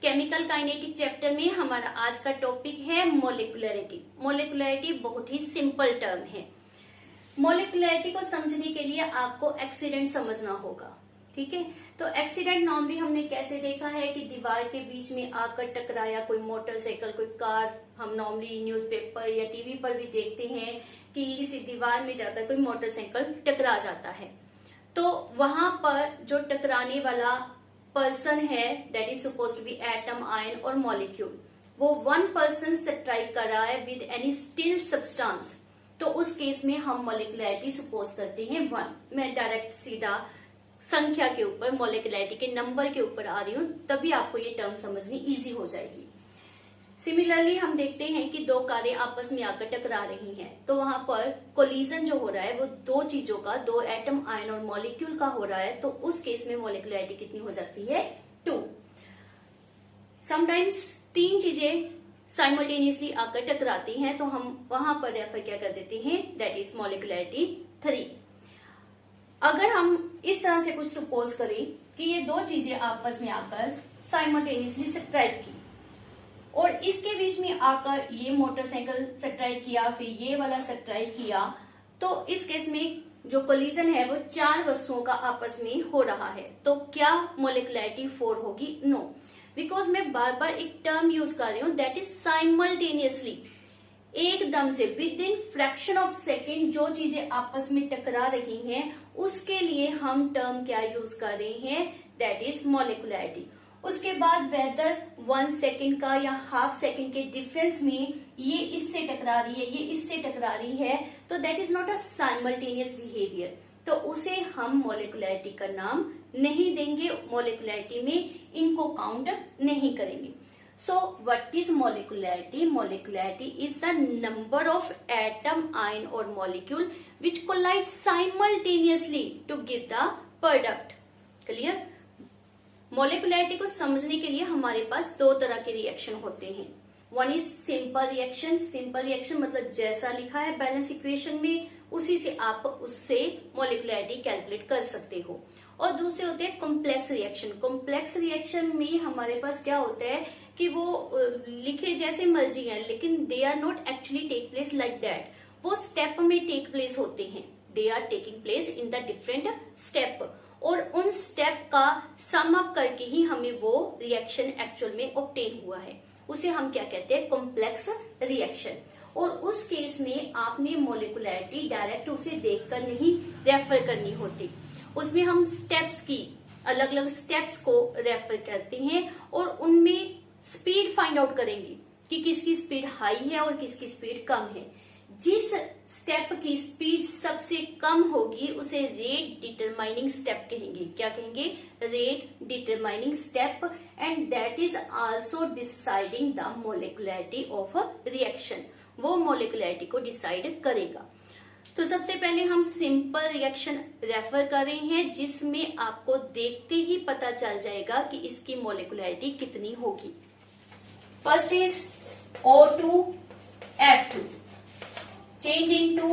Chemical kinetic chapter में हमारा आज का टॉपिक है मोलिकुलरिटी। मोलिकुलरिटी बहुत ही सिंपल टर्म है। मोलिकुलरिटी को समझने के लिए आपको एक्सीडेंट समझना होगा, ठीक है। तो एक्सीडेंट नॉर्मली हमने कैसे देखा है कि दीवार के बीच में आकर टकराया कोई मोटरसाइकिल, कोई कार। हम नॉर्मली न्यूज़पेपर या टीवी पर भी देखते हैं कि किसी दीवार में जाकर कोई मोटरसाइकिल टकरा जाता है। तो वहां पर जो टकराने वाला पर्सन है that is suppose to be atom, ion और मॉलिक्यूल, वो वन पर्सन स्ट्राइक कर रहा है विद एनी स्टिल सब्सटेंस, तो उस केस में हम मोलिकुलरिटी सपोज करते हैं 1। मैं डायरेक्ट सीधा संख्या के ऊपर, मोलिकुलरिटी के नंबर के ऊपर आ रही हूं, तभी आपको ये टर्म समझनी इजी हो जाएगी। सिमिलरली हम देखते हैं कि दो कारें आपस में आकर टकरा रही हैं, तो वहां पर कोलिजन जो हो रहा है वो दो चीजों का, दो एटम, आयन और मॉलिक्यूल का हो रहा है। तो उस केस में मोलिकुलरिटी कितनी हो जाती है? 2। समटाइम्स 3 चीजें साइमल्टेनियसली आकर टकराती हैं, तो हम वहां पर रेफर क्या कर देते हैं, दैट इज मोलिकुलरिटी 3। अगर हम इस तरह से कुछ सपोज करें कि ये दो चीजें आपस में आकर साइमल्टेनियसली स्ट्राइक की और इसके बीच में आकर ये मोटरसाइकिल स्ट्राइक किया, फिर ये वाला स्ट्राइक किया, तो इस केस में जो कोलिजन है वो 4 वस्तुओं का आपस में हो रहा है। तो क्या मोलिकुलरिटी 4 होगी? नो, बिकॉज मैं बार बार एक टर्म यूज कर रही हूं दैट इज साइमल्टेनियसली, एकदम से with in fraction of second जो चीजें आपस में टकरा रही हैं, उसके लिए हम टर्म क्या यूज कर रहे हैं, दैट इज मोलिकुलरिटी। उसके बाद वेदर 1 सेकेंड का या हाफ सेकेंड के डिफरेंस में ये इससे टकरा रही है, ये इससे टकरा रही है, तो that is not a simultaneous behaviour, तो उसे हम मोलिकुलरिटी का नाम नहीं देंगे, मोलिकुलरिटी में इनको काउंट नहीं करेंगे। So what is molecularity? Molecularity is the number of atom, ion और molecule which collide simultaneously to give the product. Clear? Molecularity को समझने के लिए हमारे पास 2 तरह के रिएक्शन होते हैं। One is simple reaction. Simple reaction मतलब जैसा लिखा है बैलेंस इक्वेशन में, उसी से आप उससे मोलिकुलरिटी कैलकुलेट कर सकते हो। और दूसरे होते हैं कॉम्प्लेक्स रिएक्शन। कॉम्प्लेक्स रिएक्शन में हमारे पास क्या होता है कि वो लिखे जैसे मर्जी है, लेकिन they are not actually take place like that. वो स्टेप में टेक प्लेस होते हैं, they are taking place in the different step, और उन स्टेप का सम अप करके ही हमें वो रिएक्शन एक्चुअल में ऑब्टेन हुआ है, उसे हम क्या कहते हैं, कॉम्प्लेक्स रिएक्शन। और उस केस में आपने मोलिकुलरिटी डायरेक्ट उसे देखकर नहीं रेफर करनी होती, उसमें हम स्टेप्स की, अलग अलग स्टेप्स को रेफर करते हैं और उनमें स्पीड फाइंड आउट करेंगे कि किसकी स्पीड हाई है और किसकी स्पीड कम है। जिस स्टेप की स्पीड सबसे कम होगी उसे रेट डिटरमाइनिंग स्टेप कहेंगे। क्या कहेंगे? Rate determining step, and that is also deciding the molecularity of a reaction. वो मोलिकुलरिटी को डिसाइड करेगा। तो सबसे पहले हम सिंपल रिएक्शन रेफर कर रहे हैं, जिसमें आपको देखते ही पता चल जाएगा कि इसकी मोलिकुलरिटी कितनी होगी। First is O2F2 change into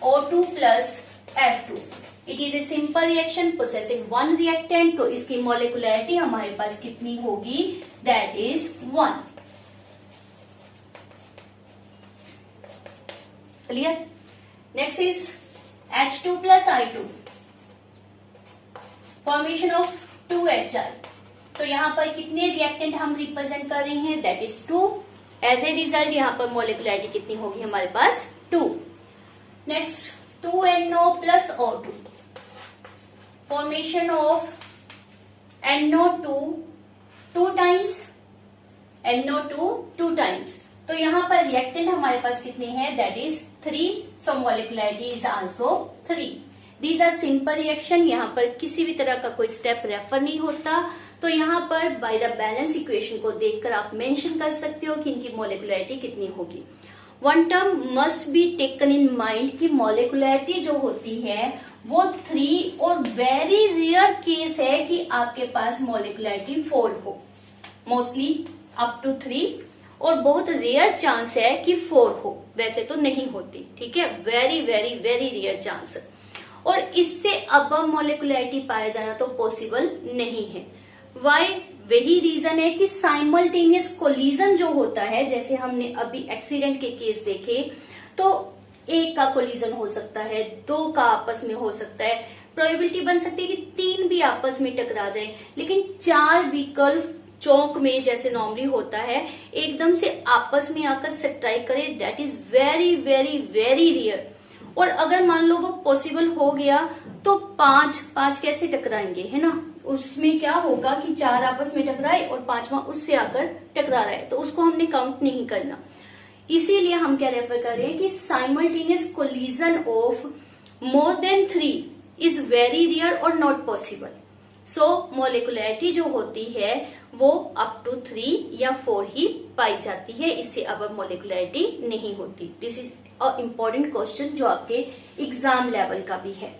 O2 plus F2. It is a simple reaction possessing one reactant, तो इसकी मोलिकुलरिटी हमारे पास कितनी होगी, that is 1. Clear? Next is H2 plus I2, formation of 2HI. तो यहाँ पर कितने रिएक्टेंट हम रिप्रेजेंट कर रहे हैं, that is 2. As a result यहाँ पर मोलिकुलरिटी कितनी होगी हमारे पास, 2. Next 2NO plus O2, formation of NO2 2 times, NO2 2 times. तो यहाँ पर रिएक्टेंट हमारे पास कितने हैं, that is 3. So molecularity is also 3. These are simple reaction, यहाँ पर किसी भी तरह का कोई स्टेप रेफर नहीं होता। तो यहाँ पर बाय द बैलेंस इक्वेशन को देखकर आप मेंशन कर सकते हो कि इनकी मोलिकुलरिटी कितनी होगी। One term must be taken in mind कि मोलिकुलरिटी जो होती है वो 3, और वेरी रेयर केस है कि आपके पास मोलिकुलरिटी 4 हो, मोस्टली अप टू 3, और बहुत रेयर चांस है कि 4 हो, वैसे तो नहीं होती, ठीक है, very very very rare chance. और इससे अब मोलिकुलरिटी पाया जाना तो पॉसिबल नहीं है। वाई? वही रीजन है कि साइमल्टेनियस कोलिजन जो होता है, जैसे हमने अभी एक्सीडेंट के केस देखे, तो एक का कोलिजन हो सकता है, दो का आपस में हो सकता है, प्रोबेबिलिटी बन सकती है कि तीन भी आपस में टकरा जाए, लेकिन चार व्हीकल चौक में जैसे नॉर्मली होता है एकदम से आपस में आकर स्ट्राइक करे, that is very very very rare. और अगर मान लो वो पॉसिबल हो गया तो पांच कैसे टकराएंगे, है ना। उसमें क्या होगा कि चार आपस में टकराए और पांचवा उससे आकर टकरा रहा है, तो उसको हमने काउंट नहीं करना। इसीलिए हम क्या रेफर कर रहे हैं कि simultaneous collision of more than 3 is very rare और नॉट पॉसिबल। सो मोलिकुलरिटी जो होती है वो अप टू 3 या 4 ही पाई जाती है, इससे अब मोलिकुलरिटी नहीं होती। This is a important question जो आपके एग्जाम लेवल का भी है।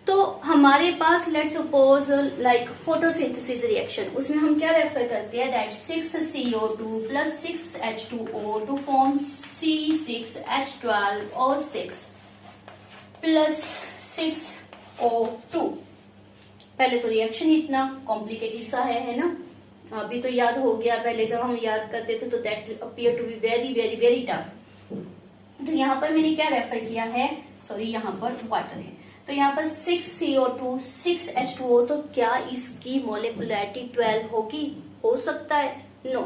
तो हमारे पास let's suppose like photosynthesis reaction, उसमें हम क्या रेफर करते हैं, that 6CO2 plus 6H2O to form C6H12 और 6 प्लस 6O2। पहले तो रिएक्शन इतना कॉम्प्लिकेटेड सा है ना, अभी तो याद हो गया, पहले जब हम याद करते थे तो that appear to be very very very tough. तो यहाँ पर मैंने क्या रेफर किया है, सॉरी यहाँ पर वाटर है, तो यहाँ पर 6CO2 6H2O, तो क्या इसकी मोलिकुलरिटी 12 होगी, हो सकता है, no.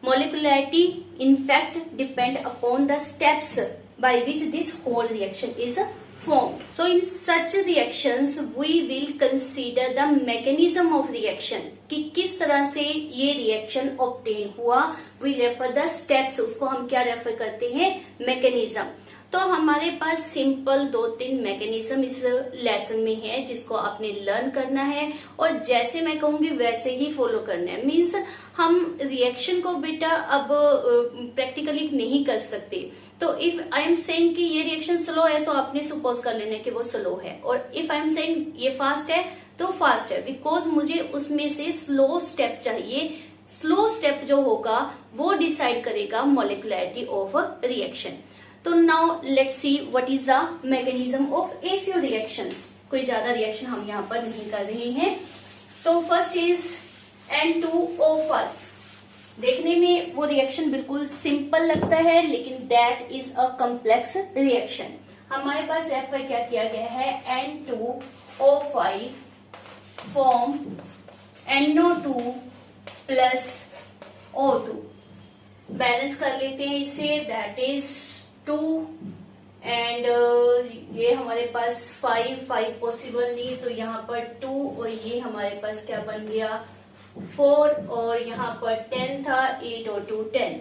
Molecularity in fact depend upon the steps by which this whole reaction is formed. So in such reactions we will consider the mechanism of reaction, कि किस तरह से ये रिएक्शन ऑब्टेन हुआ। we refer the steps, उसको हम क्या refer करते हैं, मैकेनिज्म। तो हमारे पास सिंपल 2-3 मैकेनिज्म इस लेसन में है जिसको आपने लर्न करना है और जैसे मैं कहूंगी वैसे ही फॉलो करना है। मीन्स हम रिएक्शन को बेटा अब प्रैक्टिकली नहीं कर सकते। तो इफ आई एम सेइंग कि ये रिएक्शन स्लो है तो आपने सपोज कर लेना कि वो स्लो है, और इफ आई एम सेइंग ये फास्ट है तो फास्ट है, बिकॉज मुझे उसमें से स्लो स्टेप चाहिए। स्लो स्टेप जो होगा वो डिसाइड करेगा मोलिकुलरिटी ऑफ रिएक्शन। तो now let's see what is the mechanism of a few reactions. कोई ज्यादा रिएक्शन हम यहाँ पर नहीं कर रहे हैं। तो फर्स्ट इज N2O5। देखने में वो रिएक्शन बिल्कुल सिंपल लगता है, लेकिन that is a complex reaction. हमारे पास रेफर क्या किया गया है, N2O5 form NO2 plus O2। Balance कर लेते हैं इसे, दैट इज 2 एंड ये हमारे पास 5 पॉसिबल नहीं, तो यहाँ पर 2 और ये हमारे पास क्या बन गया 4, और यहाँ पर 10 था, 8 और 2 10।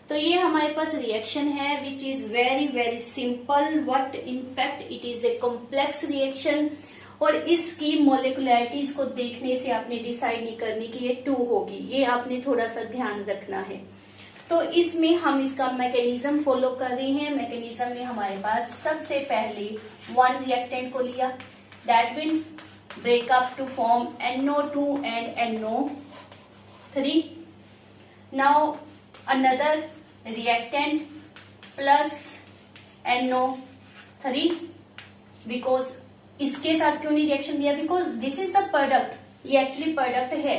तो ये हमारे पास रिएक्शन है which is very very simple, but in fact it is a complex reaction. और इसकी मोलिकुलरिटीज को देखने से आपने डिसाइड नहीं करनी कि ये 2 होगी, ये आपने थोड़ा सा ध्यान रखना है। तो इसमें हम इसका मैकेनिज्म फॉलो कर रहे हैं। मैकेनिज्म में हमारे पास सबसे पहले 1 रिएक्टेंट को लिया, that will break up to form NO2 and NO3. Now another reactant plus NO3, because इसके साथ क्यों नहीं रिएक्शन दिया, because this is the product, ये एक्चुअली प्रोडक्ट है।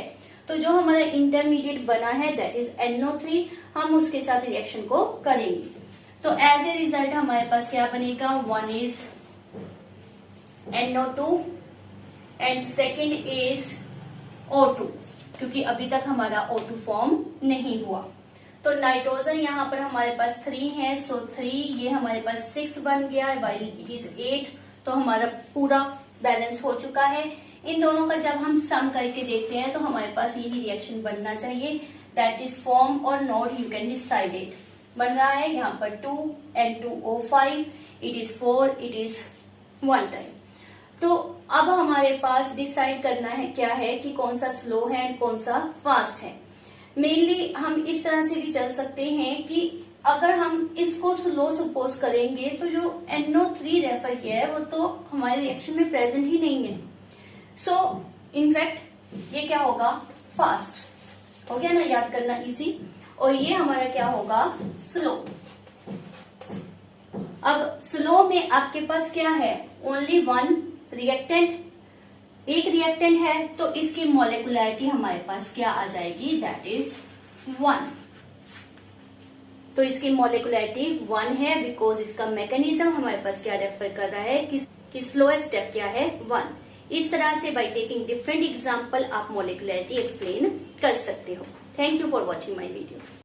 तो जो हमारा इंटरमीडिएट बना है दैट इज NO3, हम उसके साथ रिएक्शन को करेंगे। तो एज ए रिजल्ट हमारे पास क्या बनेगा, 1 is NO2 and second is O2, क्योंकि अभी तक हमारा O2 फॉर्म नहीं हुआ। तो नाइट्रोजन यहाँ पर हमारे पास 3 है, सो 3 ये हमारे पास 6 बन गया, वाइल इट इज 8। तो हमारा पूरा बैलेंस हो चुका है। इन दोनों का जब हम सम करके देखते हैं तो हमारे पास यही रिएक्शन बनना चाहिए, दैट इज फॉर्म और not, you can decide it. बन रहा है यहाँ पर 2 N2O5, it is 4, it is 1 time. तो अब हमारे पास डिसाइड करना है क्या है कि कौन सा स्लो है और कौन सा फास्ट है। मेनली हम इस तरह से भी चल सकते हैं कि अगर हम इसको स्लो सपोज करेंगे तो जो NO3 रेफर किया है वो तो हमारे रिएक्शन में प्रेजेंट ही नहीं है। सो इनफैक्ट ये क्या होगा, फास्ट हो गया ना, याद करना इजी। और ये हमारा क्या होगा, स्लो। अब स्लो में आपके पास क्या है, ओनली 1 रिएक्टेंट एक रिएक्टेंट है तो इसकी मॉलिक्युलरिटी हमारे पास क्या आ जाएगी, दैट इज 1। तो इसकी मॉलिक्युलरिटी 1 है बिकॉज इसका मैकेनिज्म हमारे पास क्या रेफर कर रहा है कि स्लोएस्ट स्टेप क्या है, 1। इस तरह से बाय टेकिंग डिफरेंट एग्जांपल आप मॉलिक्युलरिटी एक्सप्लेन कर सकते हो। Thank you for watching my video.